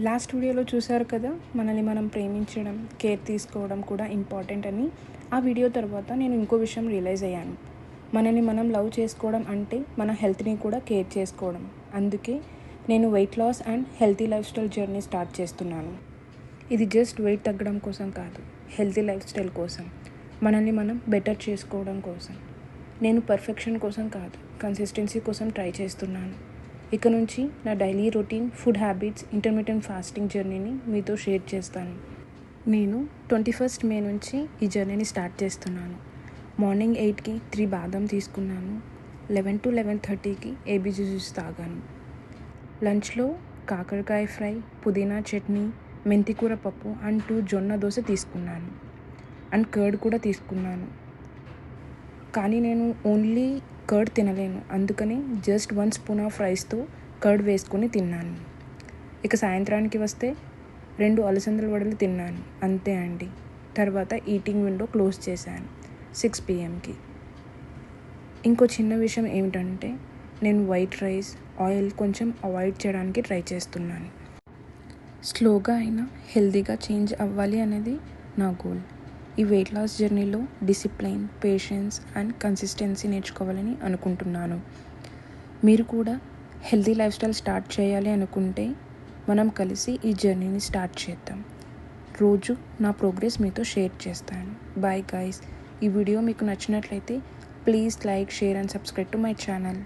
Last వీడియోలో చూసారు కదా, మనల్ని మనం ప్రేమించడం, కేర్ తీసుకోవడం కూడా ఇంపార్టెంట్ అని. ఆ వీడియో తర్వాత నేను ఇంకో విషయం రియలైజ్ అయ్యాను. మనల్ని మనం లవ్ చేసుకోవడం అంటే మన హెల్త్ని కూడా కేర్ చేసుకోవడం. అందుకే నేను weight loss and healthy lifestyle journey start చేస్తున్నాను. ఇది జస్ట్ వెయిట్ తగ్గడం కోసం కాదు, హెల్తీ లైఫ్ స్టైల్ కోసం, మనల్ని మనం బెటర్ చేసుకోవడం కోసం. నేను పర్ఫెక్షన్ కోసం కాదు, కన్సిస్టెన్సీ కోసం ట్రై చేస్తున్నాను. ఇక నుంచి నా daily routine, food habits, intermediate fasting జర్నీని మీతో షేర్ చేస్తాను. నేను 21 మే నుంచి ఈ జర్నీని స్టార్ట్ చేస్తున్నాను. మార్నింగ్ 8కి 3 బాదం తీసుకున్నాను. 11 to 11:30కి ఏబీజీ జ్యూస్ తాగాను. లంచ్లో కాకరకాయ ఫ్రై, పుదీనా చట్నీ, మెంతికూర పప్పు అండ్ 2 జొన్న దోశ తీసుకున్నాను. అండ్ కర్డ్ కూడా తీసుకున్నాను. కానీ నేను ఓన్లీ కర్డ్ తినలేను, అందుకని జస్ట్ 1 స్పూన్ ఆఫ్ రైస్తో కర్డ్ వేసుకొని తిన్నాను. ఇక సాయంత్రానికి వస్తే 2 అలసందల వడలు తిన్నాను, అంతే అండి. తర్వాత ఈటింగ్ విండో క్లోజ్ చేశాను 6 PM. ఇంకో చిన్న విషయం ఏమిటంటే, నేను వైట్ రైస్, ఆయిల్ కొంచెం అవాయిడ్ చేయడానికి ట్రై చేస్తున్నాను. స్లోగా అయినా హెల్తీగా చేంజ్ అవ్వాలి అనేది నా గోల్. ఈ వెయిట్ లాస్ జర్నీలో డిసిప్లైన్, పేషెన్స్ అండ్ కన్సిస్టెన్సీ నేర్చుకోవాలని అనుకుంటున్నాను. మీరు కూడా హెల్తీ లైఫ్ స్టైల్ స్టార్ట్ చేయాలి అనుకుంటే మనం కలిసి ఈ జర్నీని స్టార్ట్ చేద్దాం. రోజు నా ప్రోగ్రెస్ మీతో షేర్ చేస్తాను. Bye guys. ఈ వీడియో మీకు నచ్చినట్లయితే please like, share and subscribe to my channel.